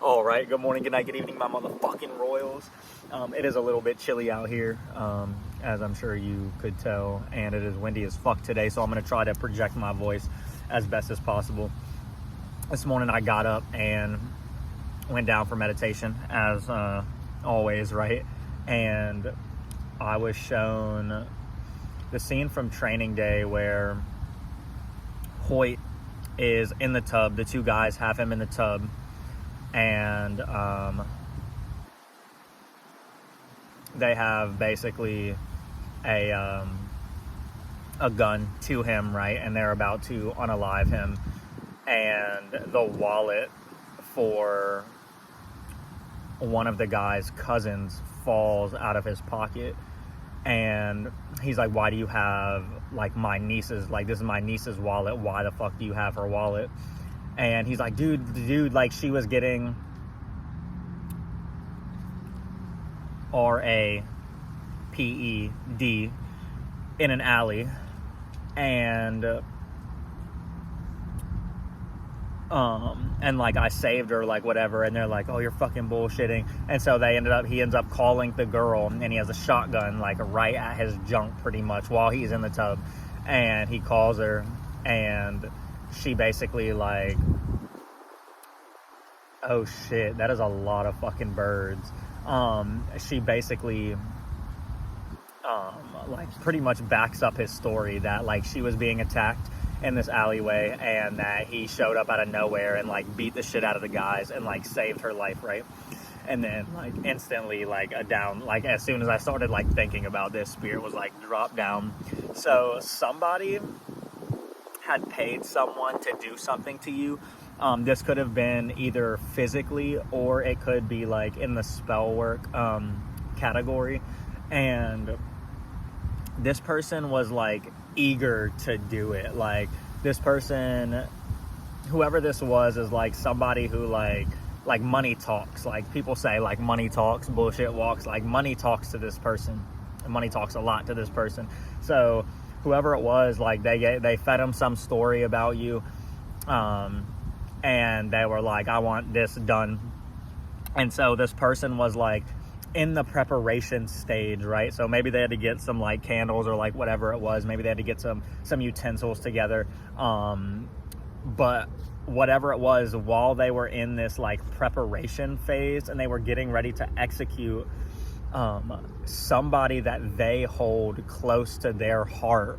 All right, good morning, good night, good evening, my motherfucking royals. It is a little bit chilly out here, as I'm sure you could tell, and it is windy as fuck today, so I'm going to try to project my voice as best as possible. This morning I got up and went down for meditation, as always, right? And I was shown the scene from Training Day where Hoyt is in the tub. The two guys have him in the tub, and they have basically a gun to him, right? And they're about to unalive him, and the wallet for one of the guy's cousins falls out of his pocket, and he's like, why do you have like my niece's, like, this is my niece's wallet, why the fuck do you have her wallet? And he's like, dude, like, she was getting RAPED in an alley, and like, I saved her, like, whatever, and they're like, oh, you're fucking bullshitting. And so he ends up calling the girl, and he has a shotgun, like, right at his junk, pretty much, while he's in the tub. And he calls her, and she basically, like, oh shit, that is a lot of fucking birds. She basically like, pretty much backs up his story that, like, she was being attacked in this alleyway, and that he showed up out of nowhere and, like, beat the shit out of the guys and, like, saved her life, right? And then, like, instantly, like, like, as soon as I started, like, thinking about this, spirit was, like, dropped down. So somebody had paid someone to do something to you. This could have been either physically, or it could be, like, in the spell work category. And this person was, like, eager to do it. Like, this person, whoever this was, is, like, somebody who, like money talks. Like, people say, like, money talks, bullshit walks. Like, money talks to this person. Money talks a lot to this person. So whoever it was, like, they fed him some story about you, and they were like, I want this done. And so this person was, like, in the preparation stage, right? So maybe they had to get some, like, candles, or, like, whatever it was. Maybe they had to get some utensils together. But whatever it was, while they were in this, like, preparation phase, and they were getting ready to execute, somebody that they hold close to their heart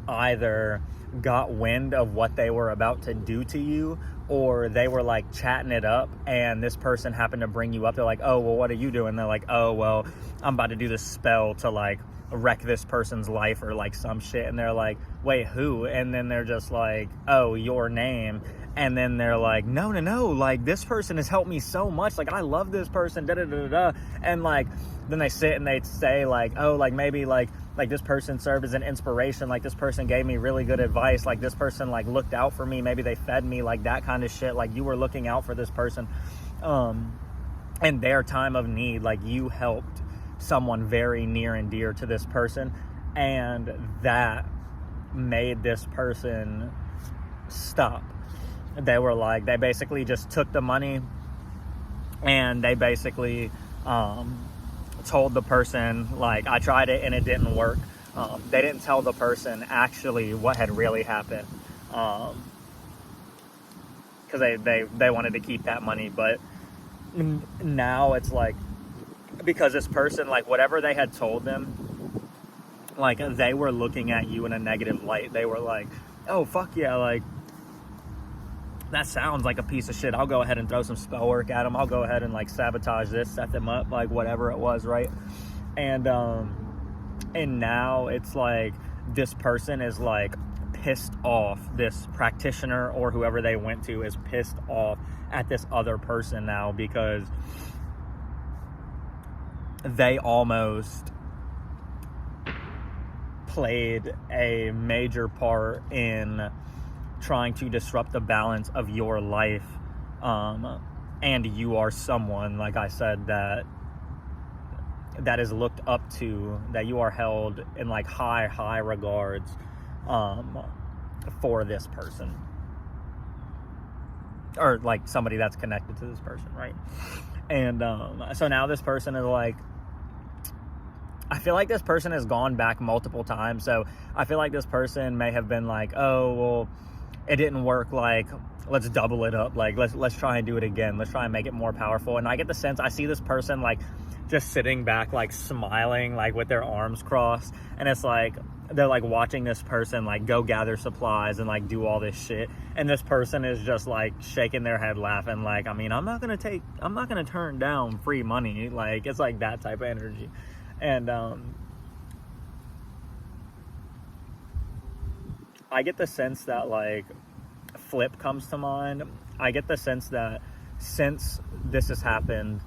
either got wind of what they were about to do to you, or they were, like, chatting it up, and this person happened to bring you up. They're like, oh, well, what are you doing? They're like, oh, well, I'm about to do this spell to, like, wreck this person's life, or, like, some shit. And they're like, wait, who? And then they're just like, oh, your name. And then they're like, no, like, this person has helped me so much, like, I love this person, da-da-da-da-da. And, like, then they sit and they say, like, oh, like, maybe, like this person served as an inspiration, like, this person gave me really good advice, like, this person, like, looked out for me, maybe they fed me, like, that kind of shit, like, you were looking out for this person in their time of need, like, you helped someone very near and dear to this person, and that made this person stop. They were like, they basically just took the money, and they basically told the person, like, I tried it and it didn't work. They didn't tell the person actually what had really happened, because they wanted to keep that money. But now it's like, because this person, like, whatever they had told them, like, they were looking at you in a negative light. They were like, oh, fuck yeah, like, that sounds like a piece of shit. I'll go ahead and throw some spell work at them. I'll go ahead and, like, sabotage this, set them up, like, whatever it was, right? And now it's like, this person is, like, pissed off. This practitioner, or whoever they went to, is pissed off at this other person now, because they almost played a major part in trying to disrupt the balance of your life, and you are someone, like I said, that is looked up to, that you are held in, like, high regards for this person. or like somebody that's connected to this person, right? And so now this person is like, I feel like this person has gone back multiple times. So I feel like this person may have been like, oh, well, it didn't work, like, let's double it up, like let's try and do it again, let's try and make it more powerful. And I get the sense, I see this person like just sitting back, like smiling, like with their arms crossed, and it's like they're like watching this person like go gather supplies and like do all this shit, and this person is just like shaking their head laughing, like, I mean, I'm not gonna turn down free money. Like, it's like that type of energy. And I get the sense that, like, flip comes to mind. I get the sense that since this has happened,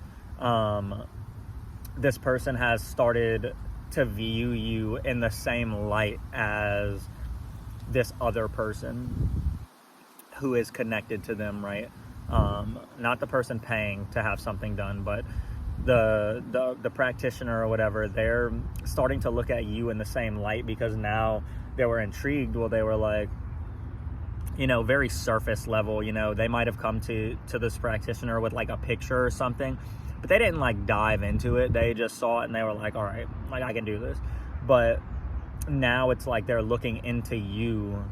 this person has started to view you in the same light as this other person who is connected to them, right? Not the person paying to have something done, but the practitioner or whatever. They're starting to look at you in the same light because now they were intrigued. Well, they were like, you know, very surface level, you know, they might have come to this practitioner with like a picture or something, but they didn't like dive into it. They just saw it and they were like, all right, like, I can do this. But now it's like they're looking into you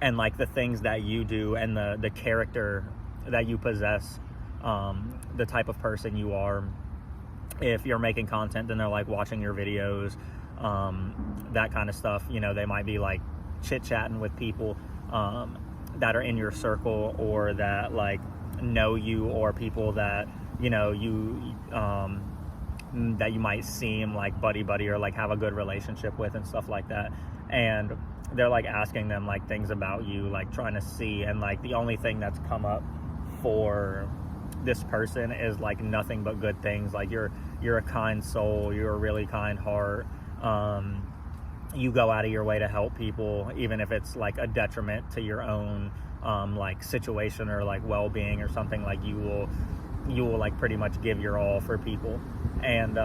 and like the things that you do and the character that you possess, the type of person you are. If you're making content, then they're like watching your videos, that kind of stuff. You know, they might be like chit-chatting with people that are in your circle, or that like know you, or people that, you know, you that you might seem like buddy or like have a good relationship with and stuff like that. And they're like asking them like things about you, like trying to see, and like the only thing that's come up for this person is like nothing but good things. Like, you're a kind soul, you're a really kind heart, you go out of your way to help people, even if it's like a detriment to your own like situation or like well-being or something. Like, you will like pretty much give your all for people. And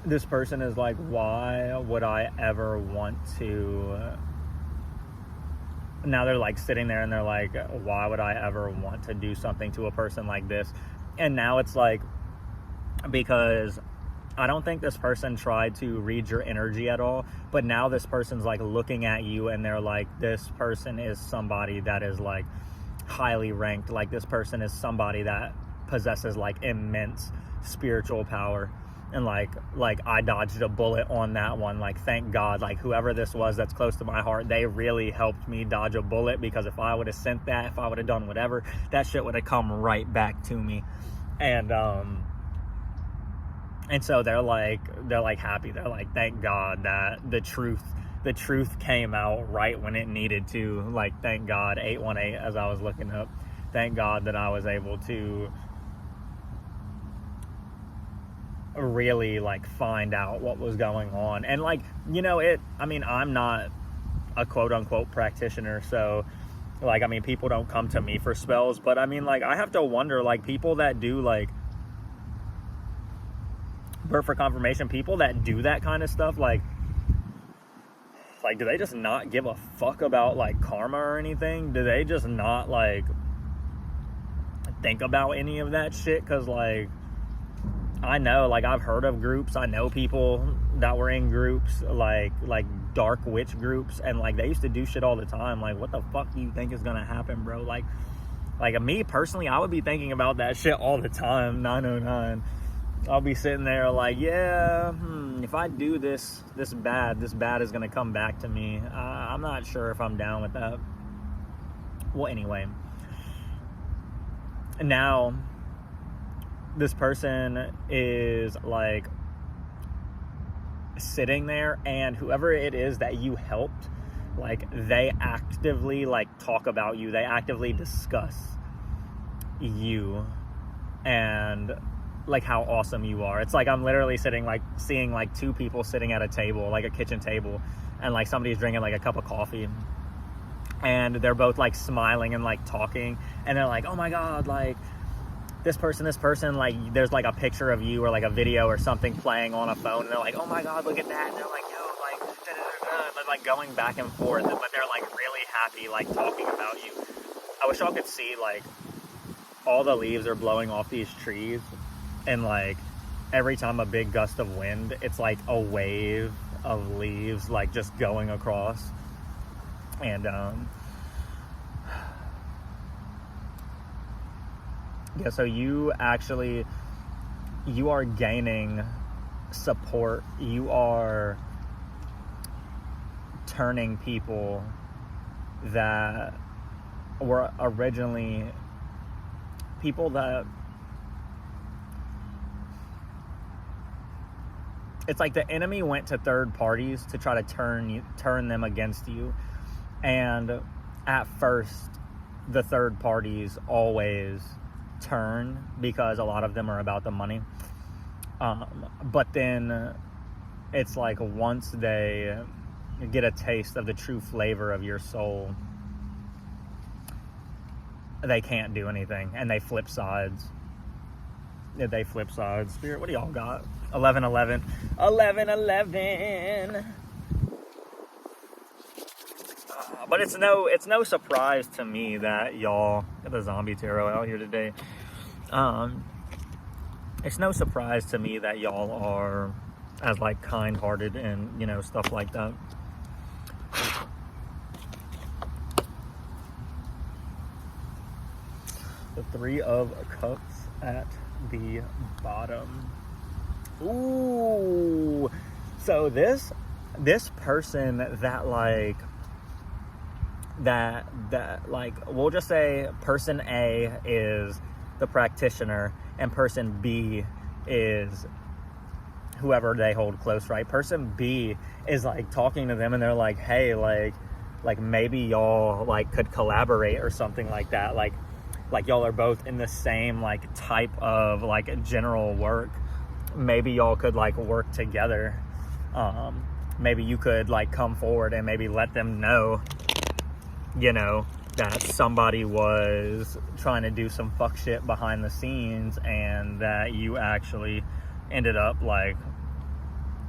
this person is like, why would I ever want to... Now they're like sitting there and they're like, why would I ever want to do something to a person like this? And now it's like, because I don't think this person tried to read your energy at all, but now this person's like looking at you and they're like, this person is somebody that is like highly ranked. Like, this person is somebody that possesses like immense spiritual power. And like I dodged a bullet on that one. Like, thank God, like whoever this was that's close to my heart, they really helped me dodge a bullet, because if I would have sent that, if I would have done whatever, that shit would have come right back to me. And so they're like happy. They're like, thank God that the truth came out right when it needed to. Like, thank God, 818, as I was looking up, thank God that I was able to really like find out what was going on. And like, you know, I mean, I'm not a quote unquote practitioner, so like, I mean, people don't come to me for spells, but I mean, like, I have to wonder, like, people that do like birth for confirmation, people that do that kind of stuff, like do they just not give a fuck about like karma or anything? Do they just not like think about any of that shit? Because like, I know, like, I've heard of groups, I know people that were in groups, like dark witch groups, and like, they used to do shit all the time. Like, what the fuck do you think is gonna happen, bro? Like me personally, I would be thinking about that shit all the time. 909, I'll be sitting there like, yeah, if I do this bad is gonna come back to me. I'm not sure if I'm down with that. Well, anyway, now this person is like sitting there, and whoever it is that you helped, like, they actively like talk about you, they actively discuss you and like how awesome you are. It's like, I'm literally sitting, like, seeing like two people sitting at a table, like a kitchen table, and like somebody's drinking like a cup of coffee, and they're both like smiling and like talking, and they're like, oh my God, like, this person, like, there's like a picture of you or like a video or something playing on a phone, and they're like, oh my God, look at that. And they're like, yo, like going back and forth, but they're like really happy, like talking about you. I wish y'all could see like all the leaves are blowing off these trees, and like every time a big gust of wind, it's like a wave of leaves like just going across. And yeah, so you are gaining support. You are turning people that were originally people that, it's like the enemy went to third parties to try to turn them against you. And at first, the third parties always turn because a lot of them are about the money. But then it's like once they get a taste of the true flavor of your soul, they can't do anything, and they flip sides. They flip sides. Spirit, what do y'all got? 11-11. 11-11. But it's no surprise to me that y'all got the zombie tarot out here today. It's no surprise to me that y'all are as like kind-hearted and, you know, stuff like that. The Three of Cups at the bottom. Ooh. So this person that like we'll just say person A is the practitioner and person B is whoever they hold close, right? Person B is like talking to them and they're like, hey, like maybe y'all like could collaborate or something like that. Like y'all are both in the same like type of like general work. Maybe y'all could like work together. Maybe you could like come forward and maybe let them know, you know, that somebody was trying to do some fuck shit behind the scenes and that you actually ended up like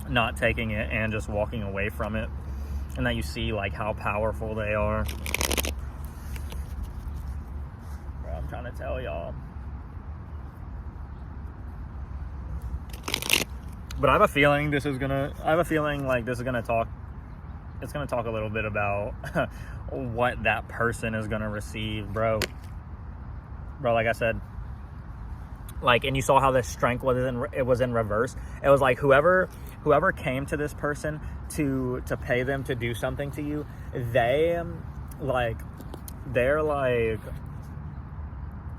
not taking it and just walking away from it, and that you see like how powerful they are. Bro, I'm trying to tell y'all. But I have a feeling like this is gonna talk, it's gonna talk a little bit about what that person is gonna receive, bro, like I said, like, and you saw how the strength was in reverse. It was like whoever came to this person to pay them to do something to you, they're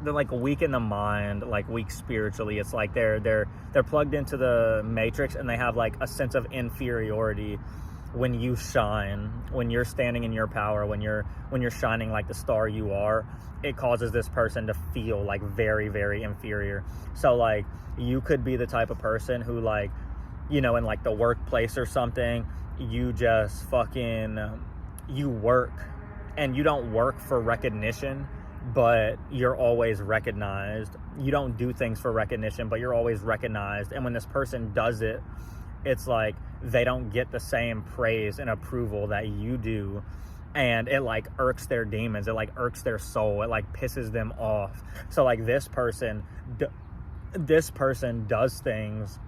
like weak in the mind, like weak spiritually. It's like they're plugged into the matrix and they have like a sense of inferiority when you shine, when you're standing in your power, when you're shining like the star you are. It causes this person to feel like very, very inferior. So like you could be the type of person who, like, you know, in like the workplace or something, you just fucking you work and you don't work for recognition, but you're always recognized. You don't do things for recognition, but you're always recognized. And when this person does it, it's like they don't get the same praise and approval that you do. And it like irks their demons. It like irks their soul. It like pisses them off. So like this person does things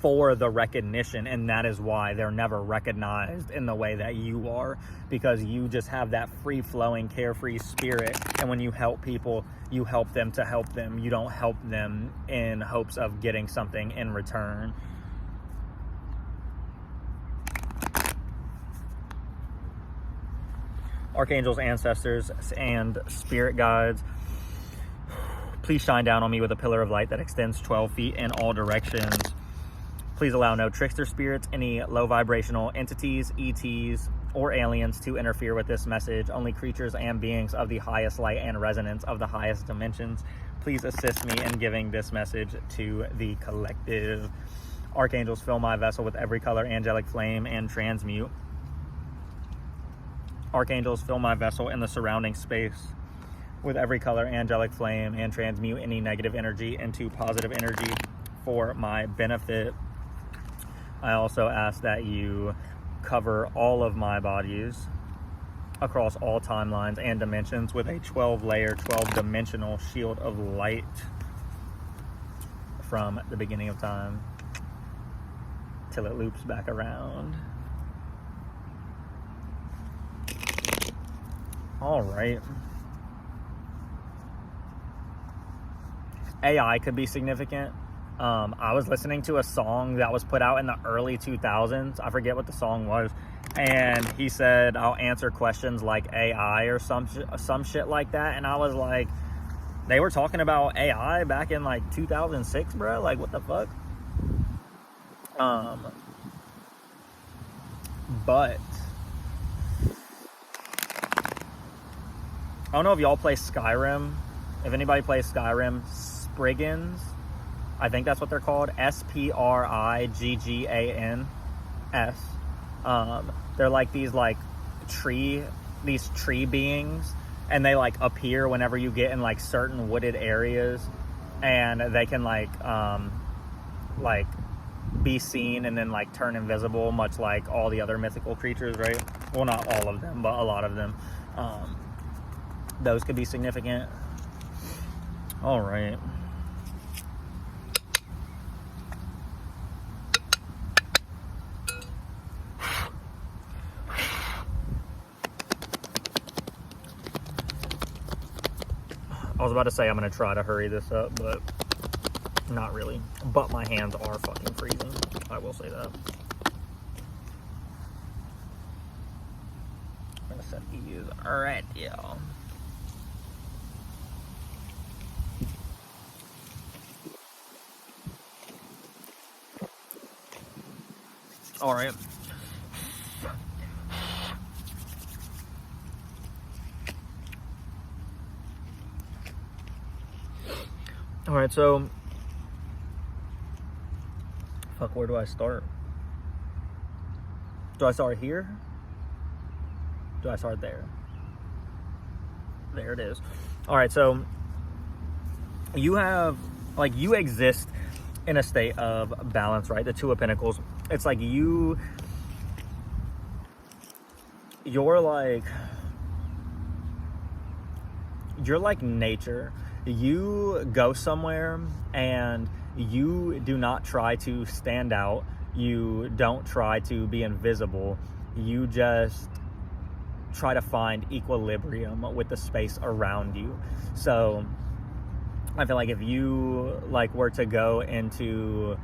for the recognition, and that is why they're never recognized in the way that you are, because you just have that free-flowing, carefree spirit. And when you help people, you help them to help them. You don't help them in hopes of getting something in return. Archangels, ancestors, and spirit guides, please shine down on me with a pillar of light that extends 12 feet in all directions. Please allow no trickster spirits, any low vibrational entities, ETs, or aliens to interfere with this message. Only creatures and beings of the highest light and resonance of the highest dimensions. Please assist me in giving this message to the collective. Archangels, fill my vessel with every color angelic flame and transmute. Archangels, fill my vessel in the surrounding space with every color angelic flame and transmute any negative energy into positive energy for my benefit. I also ask that you cover all of my bodies across all timelines and dimensions with a 12-layer, 12-dimensional shield of light from the beginning of time till it loops back around. All right. AI could be significant. I was listening to a song that was put out in the early 2000s. I forget what the song was. And he said, I'll answer questions like AI or some shit like that. And I was like, they were talking about AI back in like 2006, bro. Like, what the fuck? But I don't know if y'all play Skyrim. If anybody plays Skyrim, Spriggans, I think that's what they're called. Spriggans. They're like these tree beings, and they like appear whenever you get in like certain wooded areas, and they can like be seen and then like turn invisible, much like all the other mythical creatures, right? Well, not all of them, but a lot of them. Those could be significant. All right. I was about to say I'm going to try to hurry this up, but not really. But my hands are fucking freezing. I will say that. I'm going to set these right here. All right. All right, so fuck, where do I start? Do I start here? Do I start there? There it is. All right, so you exist in a state of balance, right? The Two of Pentacles. It's like you're like nature. You go somewhere and you do not try to stand out. You don't try to be invisible. You just try to find equilibrium with the space around you. So I feel like if you were to go into,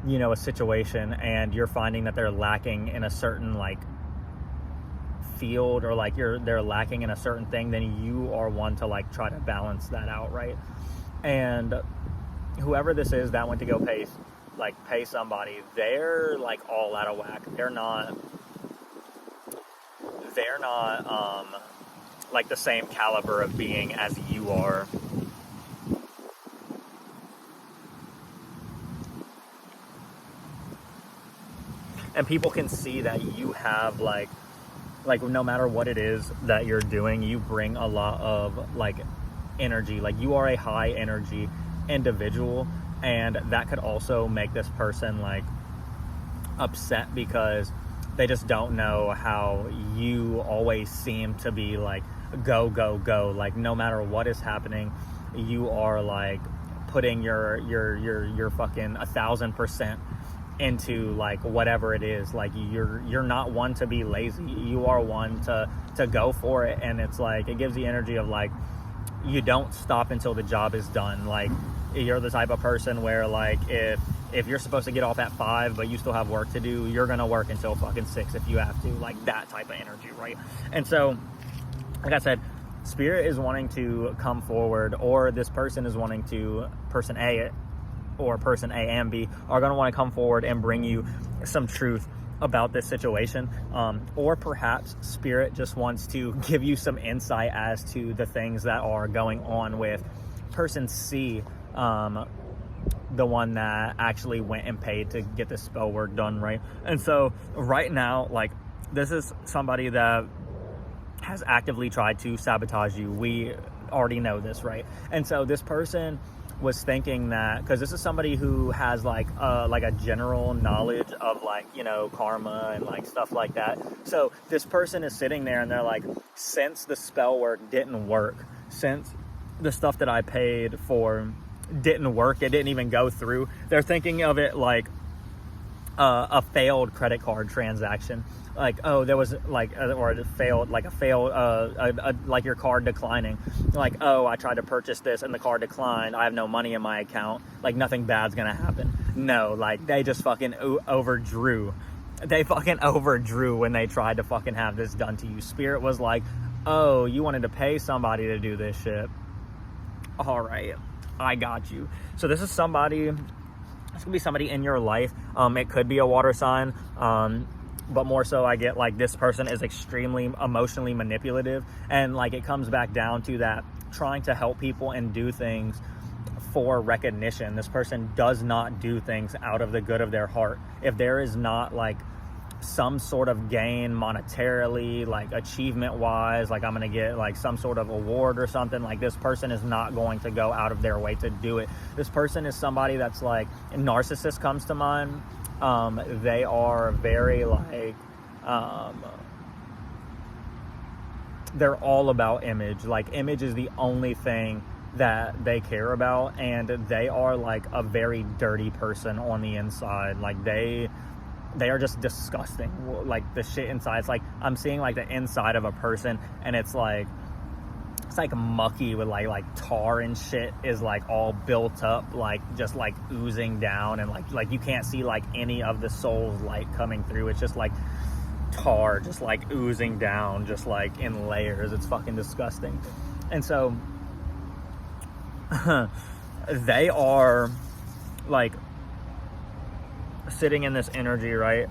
a situation and you're finding that they're lacking in a certain field, or they're lacking in a certain thing, then you are one to try to balance that out, right? And whoever this is that went to go pay somebody, they're all out of whack. They're not the same caliber of being as you are. And people can see that you have no matter what it is that you're doing, you bring a lot of energy. You are a high energy individual, and that could also make this person upset because they just don't know how you always seem to be go, go, go. No matter what is happening, you are putting your fucking 1,000% into whatever it is. You're not one to be lazy. You are one to go for it. And it's it gives the energy of you don't stop until the job is done. You're the type of person where if you're supposed to get off at 5 but you still have work to do, you're gonna work until fucking 6 if you have to. That type of energy, right? And so, like I said, Spirit is wanting to come forward, or this person is wanting to, person A or person A and B are going to want to come forward and bring you some truth about this situation, or perhaps Spirit just wants to give you some insight as to the things that are going on with person C, the one that actually went and paid to get this spell work done, right? And so right now, this is somebody that has actively tried to sabotage you. We already know this, right? And so this person was thinking that, because this is somebody who has like a general knowledge of like, you know, karma and like stuff like that. So this person is sitting there and they're like, since the spell work didn't work, since the stuff that I paid for didn't work, it didn't even go through, they're thinking of it like a failed credit card transaction. Like, oh, there was like, or it failed, like like your card declining. Like, oh, I tried to purchase this and the card declined. I have no money in my account. Like, nothing bad's gonna happen. No, like, they just fucking overdrew. They fucking overdrew when they tried to fucking have this done to you. Spirit was like, oh, you wanted to pay somebody to do this shit. All right, I got you. So this is somebody, this could be somebody in your life. It could be a water sign. But more so, I get like this person is extremely emotionally manipulative, and like it comes back down to that trying to help people and do things for recognition. This person does not do things out of the good of their heart. If there is not like some sort of gain monetarily, like achievement wise, like I'm gonna get like some sort of award or something, like this person is not going to go out of their way to do it. This person is somebody that's like, narcissist comes to mind. They are very like, they're all about image. Like, image is the only thing that they care about, and they are like a very dirty person on the inside. Like, they are just disgusting. Like, the shit inside, it's like I'm seeing like the inside of a person, and it's like mucky with like tar and shit is like all built up, like just like oozing down, and like you can't see like any of the soul's light coming through. It's just like tar just like oozing down, just like in layers. It's fucking disgusting. And so they are like sitting in this energy, right,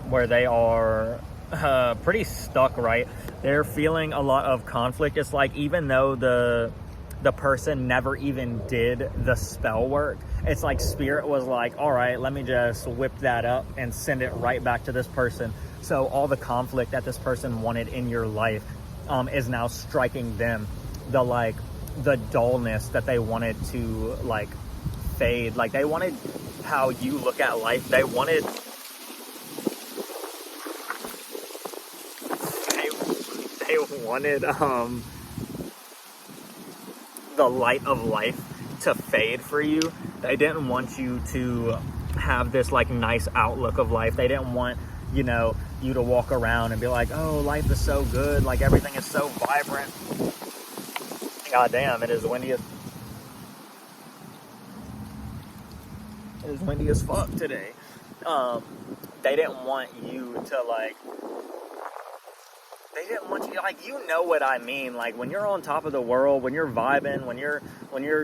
where they are pretty stuck, right? They're feeling a lot of conflict. It's like, even though the person never even did the spell work, it's like spirit was like, all right, let me just whip that up and send it right back to this person. So all the conflict that this person wanted in your life is now striking them. The dullness that they wanted to like fade. Like, they wanted how you look at life. They wanted the light of life to fade for you. They didn't want you to have this like nice outlook of life. They didn't want, you know, you to walk around and be like, oh, life is so good, like everything is so vibrant. God damn, it is windy as fuck today. They didn't want you to like, they didn't want you, like, you know what I mean, like when you're on top of the world, when you're vibing, when you're,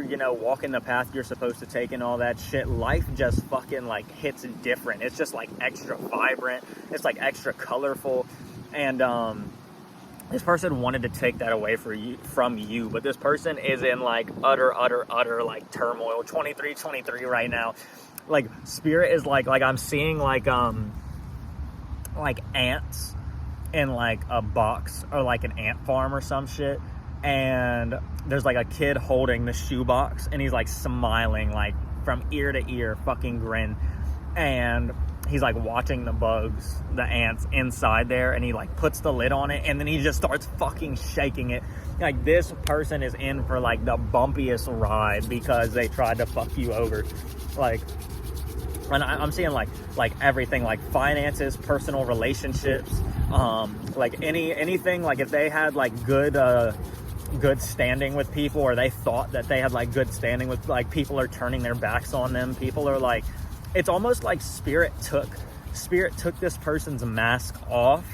you know, walking the path you're supposed to take and all that shit, life just fucking like hits different. It's just like extra vibrant. It's like extra colorful. And this person wanted to take that away from you, but this person is in like utter like turmoil. 23 right now. Like, spirit is like I'm seeing like ants in like a box, or like an ant farm or some shit, and there's like a kid holding the shoebox, and he's like smiling like from ear to ear, fucking grin, and he's like watching the bugs, the ants inside there, and he like puts the lid on it, and then he just starts fucking shaking it. Like, this person is in for like the bumpiest ride because they tried to fuck you over. Like, and I'm seeing like everything, like finances, personal relationships, like anything, like if they had like good standing with people, or they thought that they had like good standing with, like, people are turning their backs on them. People are like, it's almost like spirit took this person's mask off,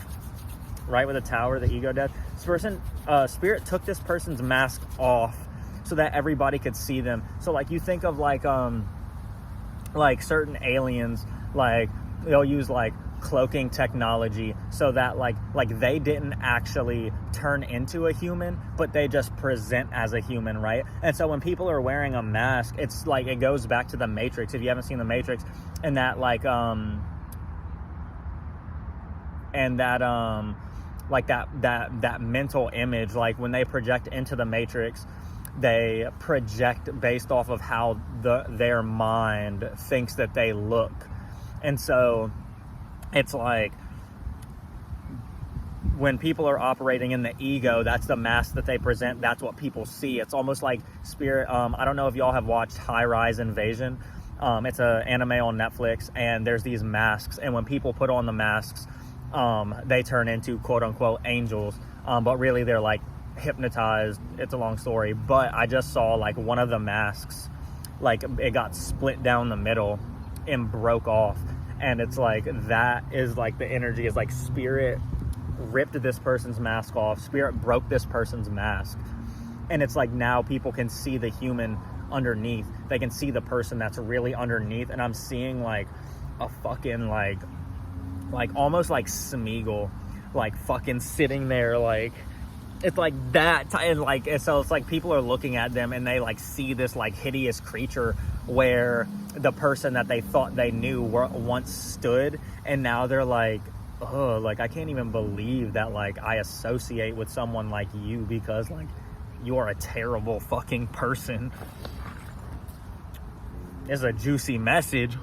right, with the tower, the ego death. Spirit took this person's mask off so that everybody could see them. So like, you think of like certain aliens, like they'll use like cloaking technology so that like they didn't actually turn into a human, but they just present as a human, right? And so when people are wearing a mask, it's like, it goes back to the Matrix. If you haven't seen the Matrix, and that like that mental image, like when they project into the Matrix, they project based off of how their mind thinks that they look. And so it's like, when people are operating in the ego, that's the mask that they present. That's what people see. It's almost like spirit. I don't know if y'all have watched High Rise Invasion. It's an anime on Netflix, and there's these masks. And when people put on the masks, they turn into quote unquote angels. But really they're like hypnotized. It's a long story. But I just saw like one of the masks, like it got split down the middle and broke off. And it's like, that is like the energy is like spirit ripped this person's mask off. Spirit broke this person's mask. And it's like, now people can see the human underneath. They can see the person that's really underneath. And I'm seeing like a fucking like almost like Smeagol, like fucking sitting there, like it's like that. And like, so it's like people are looking at them and they like see this like hideous creature where the person that they thought they knew once stood, and now they're like, oh, like I can't even believe that like I associate with someone like you, because like you are a terrible fucking person. It's a juicy message.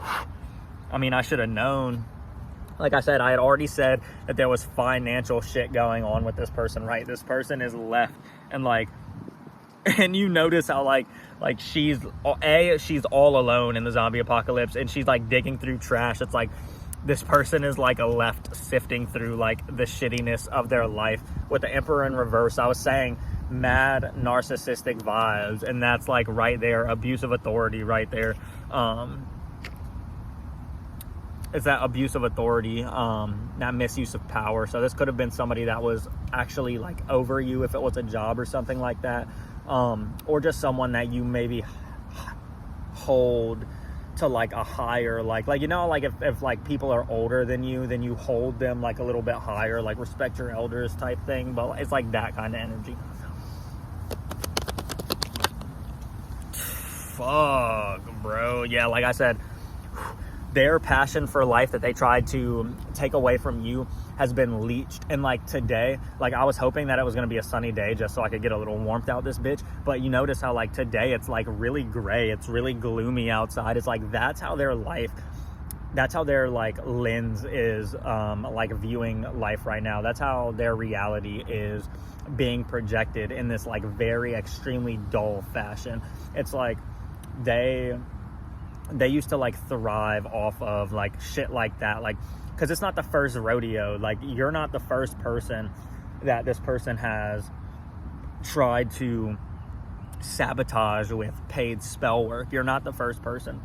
I mean, I should have known. Like I said, I had already said that there was financial shit going on with this person, right? This person is left, and like, and you notice how like she's all alone in the zombie apocalypse, and she's like digging through trash. It's like, this person is like a left sifting through like the shittiness of their life. With the Emperor in reverse, I was saying mad narcissistic vibes, and that's like right there, abuse of authority right there. It's that abuse of authority, that misuse of power. So this could have been somebody that was actually like over you if it was a job or something like that, or just someone that you maybe hold to like a higher, like you know, like if like people are older than you, then you hold them like a little bit higher, like respect your elders type thing. But it's like that kind of energy. Fuck, bro. Yeah, like I said, their passion for life that they tried to take away from you has been leached. And like today, like I was hoping that it was going to be a sunny day just so I could get a little warmth out this bitch. But you notice how like today it's like really gray. It's really gloomy outside. It's like, that's how their life, that's how their like lens is like viewing life right now. That's how their reality is being projected in this like very extremely dull fashion. It's like they used to like thrive off of like shit like that, like, because it's not the first rodeo. Like, you're not the first person that this person has tried to sabotage with paid spell work. You're not the first person.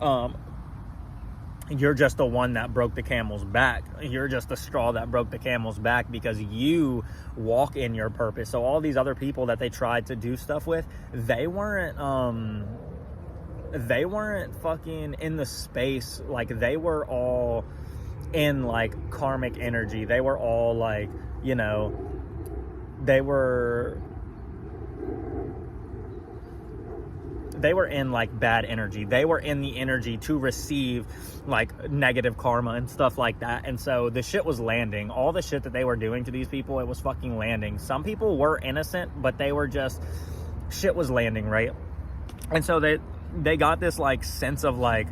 You're just the one that broke the camel's back. You're just the straw that broke the camel's back, because you walk in your purpose. So all these other people that they tried to do stuff with, they weren't fucking in the space. Like, they were all in like karmic energy. They were all like, you know, they were in like bad energy. They were in the energy to receive like negative karma and stuff like that. And so the shit was landing. All the shit that they were doing to these people, it was fucking landing. Some people were innocent, but they were just, shit was landing, right? And so they got this like sense of like,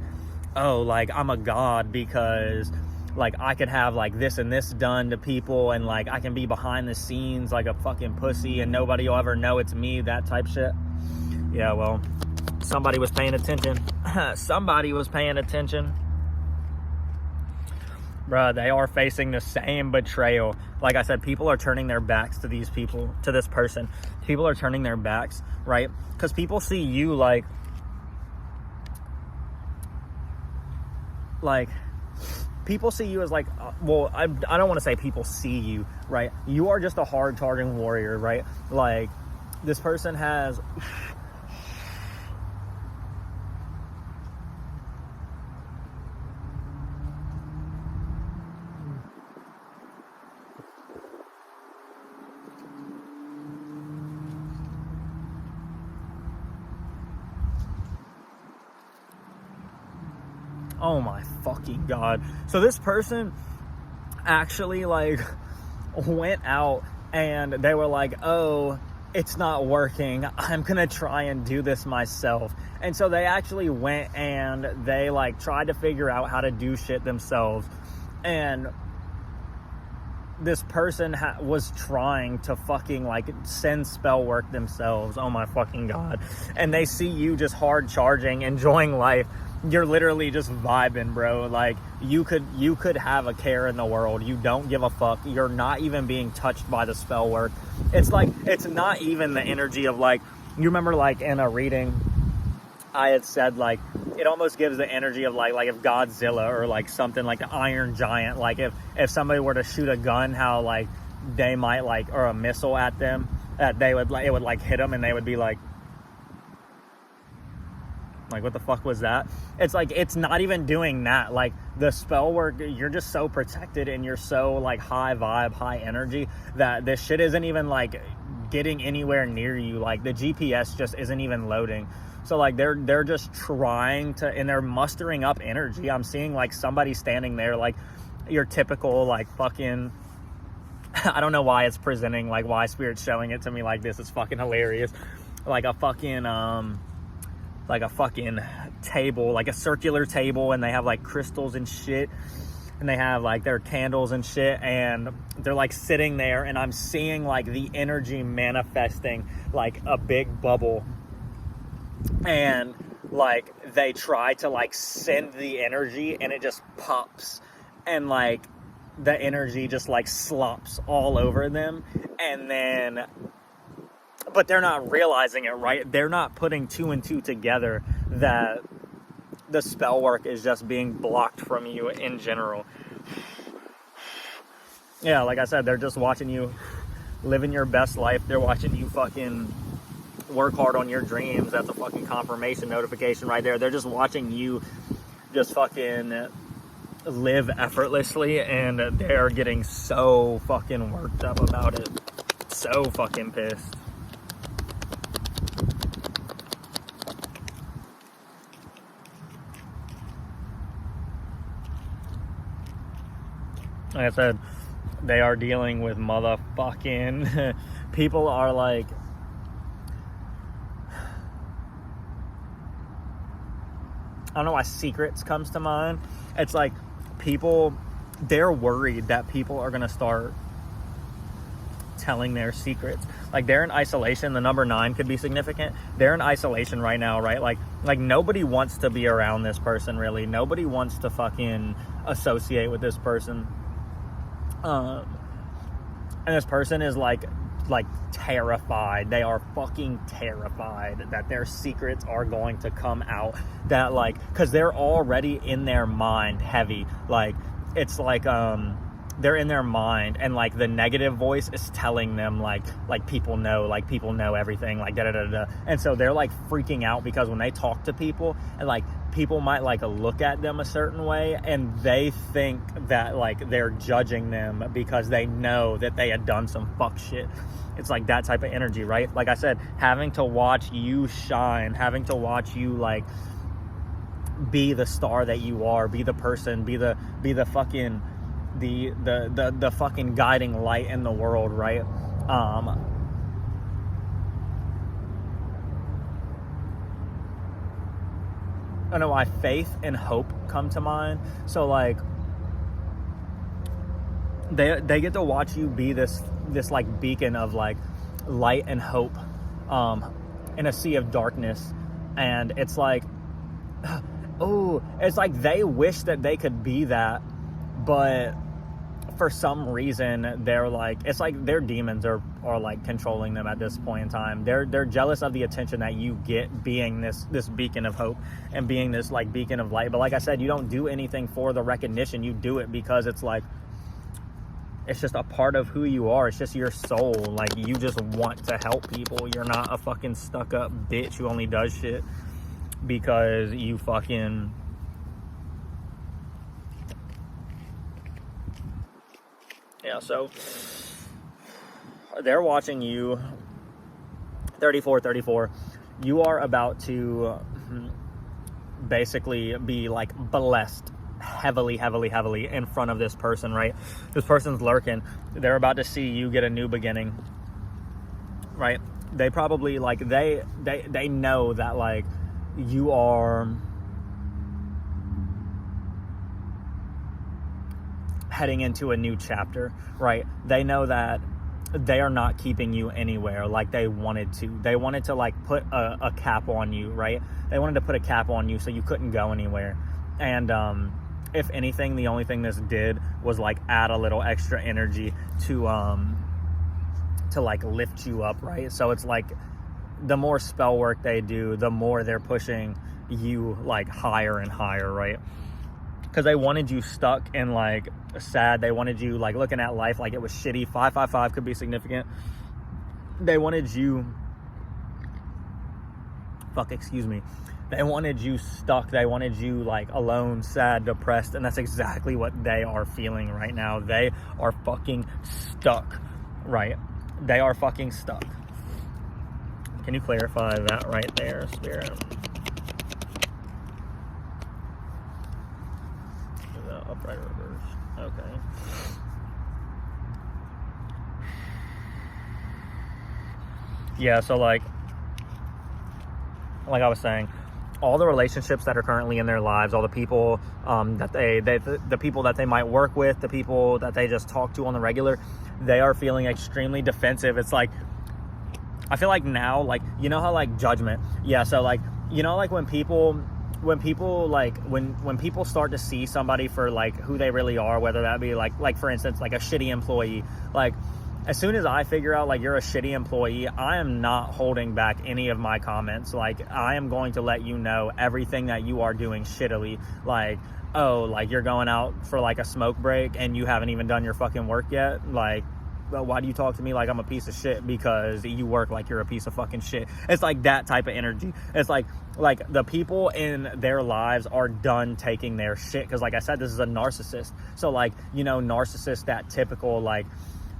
oh, like I'm a god because like I could have like this and this done to people, and like I can be behind the scenes like a fucking pussy and nobody will ever know it's me, that type shit. Yeah, well, somebody was paying attention. Somebody was paying attention. Bruh, they are facing the same betrayal. Like I said, people are turning their backs to these people, to this person. People are turning their backs, right? Because people see you like people see you as like, well, I don't want to say people see you, right? You are just a hard-charging warrior, right? Like, this person has... Oh my fucking god. So this person actually like went out and they were like, oh, it's not working. I'm gonna try and do this myself. And so they actually went and they like tried to figure out how to do shit themselves. And this person was trying to fucking like send spell work themselves. Oh my fucking God. And they see you just hard charging, enjoying life. You're literally just vibing, bro. Like you could have a care in the world. You don't give a fuck. You're not even being touched by the spell work. It's like, it's not even the energy of like, you remember like in a reading, I had said like, it almost gives the energy of like if Godzilla or like something like the Iron Giant, like if somebody were to shoot a gun, how like they might like, or a missile at them, that they would like, it would like hit them and they would be like what the fuck was that? It's like, it's not even doing that. Like the spell work, you're just so protected and you're so like high vibe, high energy that this shit isn't even like getting anywhere near you. Like the GPS just isn't even loading. So like they're just trying to, and they're mustering up energy. I'm seeing like somebody standing there, like your typical like fucking, I don't know why it's presenting, like why Spirit's showing it to me like this. It's fucking hilarious. Like a fucking table, like a circular table, and they have like crystals and shit, and they have like their candles and shit, and they're like sitting there, and I'm seeing like the energy manifesting like a big bubble, and like they try to like send the energy and it just pops, and like the energy just like slops all over them, and then but they're not realizing it, right? They're not putting two and two together that the spell work is just being blocked from you in general. Yeah, like I said, they're just watching you living your best life. They're watching you fucking work hard on your dreams. That's a fucking confirmation notification right there. They're just watching you just fucking live effortlessly, and they're getting so fucking worked up about it. So fucking pissed. Like I said, they are dealing with motherfucking people are like, I don't know why secrets comes to mind. It's like people, they're worried that people are going to start telling their secrets. Like they're in isolation. The number 9 could be significant. They're in isolation right now, right? Like nobody wants to be around this person, really. Nobody wants to fucking associate with this person. And this person is like terrified. They are fucking terrified that their secrets are going to come out. That like, cause they're already in their mind heavy. Like it's like, they're in their mind, and like the negative voice is telling them like people know everything, like da. And so they're like freaking out because when they talk to people, and like people might like look at them a certain way, and they think that like they're judging them because they know that they had done some fuck shit. It's like that type of energy, right? Like I said, having to watch you shine, having to watch you like be the star that you are, be the person, be the fucking the fucking guiding light in the world, right? I don't know why faith and hope come to mind. So like they get to watch you be this like beacon of like light and hope in a sea of darkness. And it's like, oh, it's like they wish that they could be that, but for some reason they're like, it's like their demons are like controlling them at this point in time. They're jealous of the attention that you get being this beacon of hope and being this like beacon of light. But like I said, you don't do anything for the recognition. You do it because it's like, it's just a part of who you are. It's just your soul. Like you just want to help people. You're not a fucking stuck up bitch who only does shit because you fucking yeah. So they're watching you. 34. You are about to basically be like blessed heavily in front of this person, right? This person's lurking. They're about to see you get a new beginning, right? they probably, like, they know that, like, you are heading into a new chapter, right? They know that they are not keeping you anywhere like they wanted to. They wanted to, like, put a cap on you, right? They wanted to put a cap on you so you couldn't go anywhere. And if anything, the only thing this did was, like, add a little extra energy to like lift you up, right? So it's like the more spell work they do, the more they're pushing you, like, higher and higher, right? Because they wanted you stuck and, like, sad. They wanted you, like, looking at life like it was shitty. 555 could be significant. They wanted you, they wanted you stuck. They wanted you, like, alone, sad, depressed, and that's exactly what they are feeling right now. They are fucking stuck, right? They are fucking stuck. Can you clarify that right there, Spirit? Upright reverse. Okay. Yeah, so, like I was saying, all the relationships that are currently in their lives, all the people that the people that they might work with, the people that they just talk to on the regular, they are feeling extremely defensive. It's like, I feel like now, like, you know how, like, judgment, yeah, so, like, you know, like, when people start to see somebody for, like, who they really are, whether that be like for instance, like, a shitty employee, like, as soon as I figure out, like, you're a shitty employee, I am not holding back any of my comments. Like, I am going to let you know everything that you are doing shittily. Like, oh, like, you're going out for, like, a smoke break and you haven't even done your fucking work yet. Like, well, why do you talk to me like I'm a piece of shit? Because you work like you're a piece of fucking shit. It's like that type of energy. It's like the people in their lives are done taking their shit. Because, like I said, this is a narcissist. So, like, you know, narcissist, that typical, like,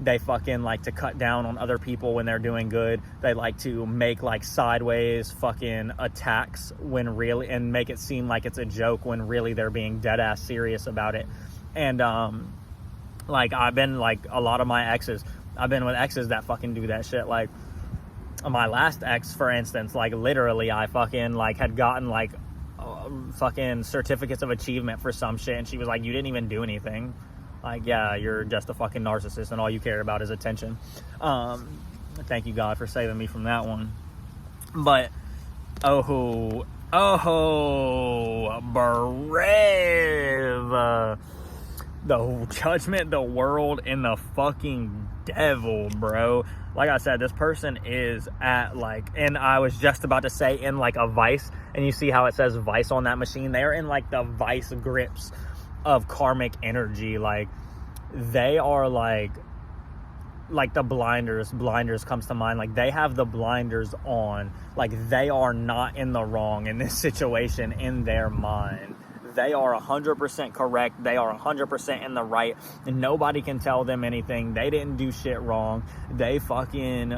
they fucking like to cut down on other people when they're doing good. They like to make, like, sideways fucking attacks when really, and make it seem like it's a joke when really they're being dead ass serious about it. And like, I've been, like, a lot of my exes, I've been with exes that fucking do that shit. Like, my last ex, for instance, like, literally, I fucking, like, had gotten, like, fucking certificates of achievement for some shit, and she was like, you didn't even do anything. Like, yeah, you're just a fucking narcissist, and all you care about is attention. Thank you, God, for saving me from that one. But, brave. The judgment, the world, and the fucking devil, bro. Like I said, this person is at, like, and I was just about to say in, like, a vice, and you see how it says vice on that machine? They are in, like, the vice grips of karmic energy. Like, they are, like the blinders comes to mind. Like, they have the blinders on. Like, they are not in the wrong in this situation in their mind. They are 100% correct. They are 100% in the right. And nobody can tell them anything. They didn't do shit wrong. They fucking,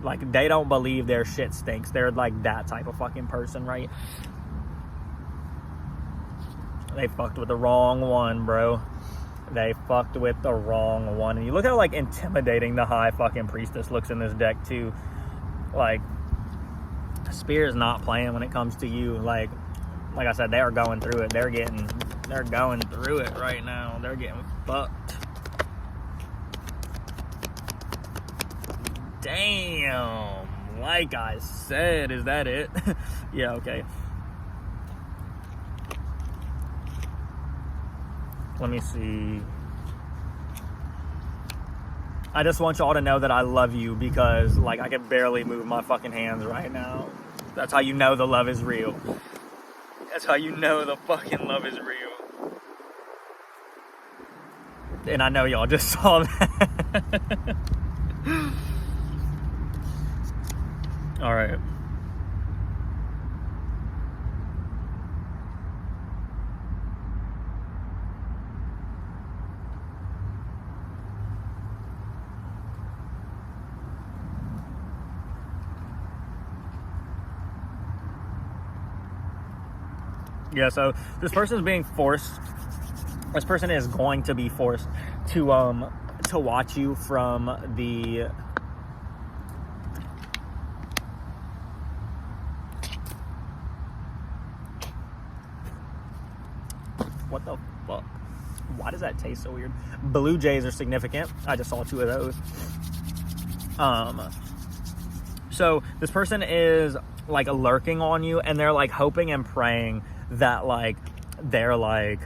like, they don't believe their shit stinks. They're, like, that type of fucking person, right? They fucked with the wrong one, bro. They fucked with the wrong one. And you look how, like, intimidating the High fucking Priestess looks in this deck, too. Like, Spear's not playing when it comes to you. Like I said, they are going through it. They're going through it right now. They're getting fucked. Damn. Like I said, is that it? Yeah, okay. Let me see. I just want y'all to know that I love you, because, like, I can barely move my fucking hands right now. That's how you know the love is real. That's how you know the fucking love is real. And I know y'all just saw that. All right. Yeah, so this person is being forced. This person is going to be forced to watch you from the What the fuck? Why does that taste so weird? Blue jays are significant. I just saw 2 of those. So this person is like lurking on you, and they're like hoping and praying that like they're like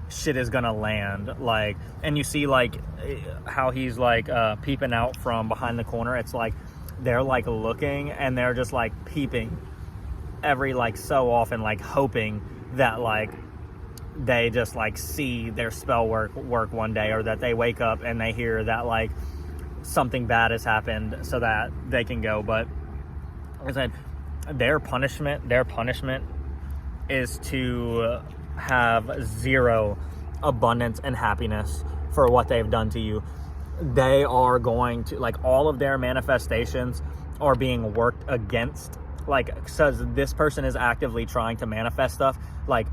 shit is gonna land, like, and you see like how he's like peeping out from behind the corner. It's like they're like looking, and they're just like peeping every like so often, like hoping that like they just like see their spell work one day, or that they wake up and they hear that like something bad has happened so that they can go. But like I said, their punishment is to have zero abundance and happiness for what they've done to you. They are going to, like, all of their manifestations are being worked against. Like, says this person is actively trying to manifest stuff, like,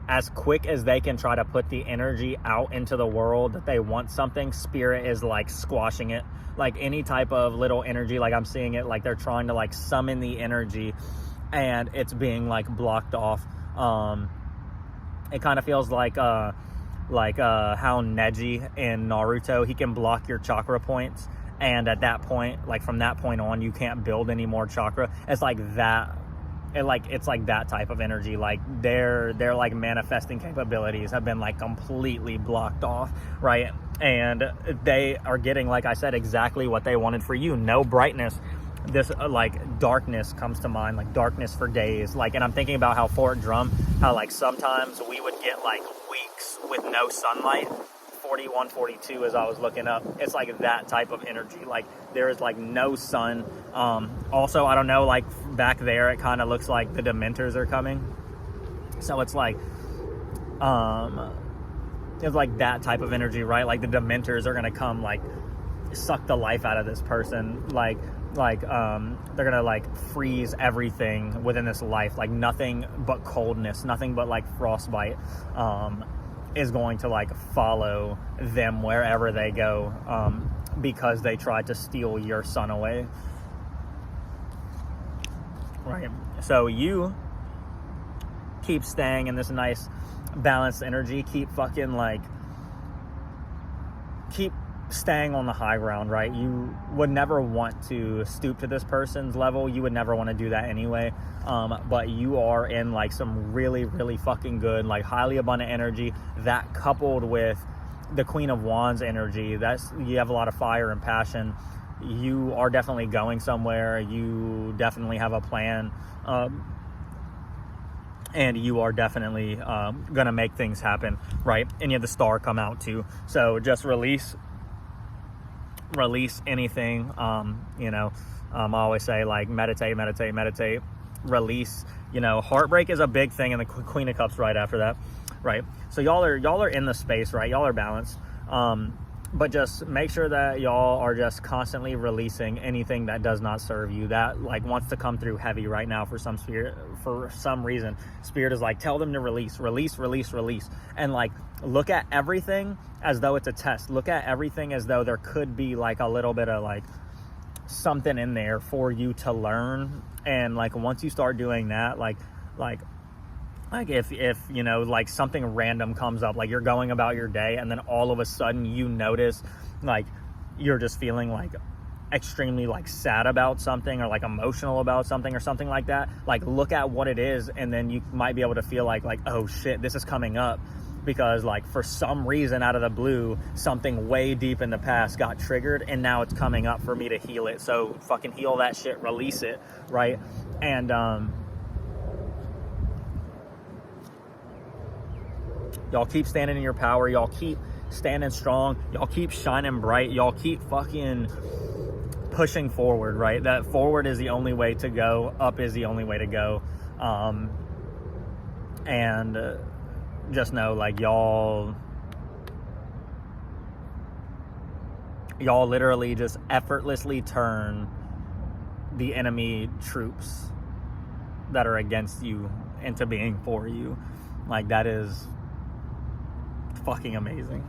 as quick as they can try to put the energy out into the world that they want something, spirit is like squashing it. Like any type of little energy, like I'm seeing it, like they're trying to like summon the energy, and it's being like blocked off. It kind of feels like how Neji in Naruto, he can block your chakra points, and at that point, like from that point on, you can't build any more chakra. It's like that. It's like that type of energy. Like their like manifesting capabilities have been like completely blocked off, right? And they are getting, like I said, exactly what they wanted for you. No brightness. This like darkness comes to mind, like darkness for days. Like, and I'm thinking about how Fort Drum, how like sometimes we would get like weeks with no sunlight. 41, 42 as I was looking up. It's like that type of energy. Like there is like no sun. Also, I don't know, like back there it kind of looks like the Dementors are coming. So it's like that type of energy, right? Like the Dementors are gonna come like suck the life out of this person. Like they're gonna like freeze everything within this life. Like nothing but coldness, nothing but like frostbite is going to like follow them wherever they go, because they tried to steal your son away, right? So you keep staying in this nice balanced energy, keep staying on the high ground, right? You would never want to stoop to this person's level. You would never want to do that anyway. But you are in like some really, really fucking good, like highly abundant energy. That coupled with the Queen of Wands energy, you have a lot of fire and passion. You are definitely going somewhere. You definitely have a plan. And you are definitely gonna make things happen, right? And you have the Star come out too. So just release anything. I always say like meditate, release. Heartbreak is a big thing, and the Queen of Cups right after that, right? So y'all are in the space, right? Y'all are balanced. But just make sure that y'all are just constantly releasing anything that does not serve you, that like wants to come through heavy right now for some reason. Spirit is like, tell them to release, and like look at everything as though it's a test. Look at everything as though there could be like a little bit of like something in there for you to learn. And like once you start doing that, like if like something random comes up, like you're going about your day and then all of a sudden you notice like you're just feeling like extremely like sad about something, or like emotional about something, or something like that, like look at what it is, and then you might be able to feel like oh shit, this is coming up because like for some reason out of the blue something way deep in the past got triggered, and now it's coming up for me to heal it. So fucking heal that shit, release it, right? And y'all keep standing in your power. Y'all keep standing strong. Y'all keep shining bright. Y'all keep fucking pushing forward, right? That forward is the only way to go. Up is the only way to go. And just know, like, y'all literally just effortlessly turn the enemy troops that are against you into being for you. Like, that is fucking amazing.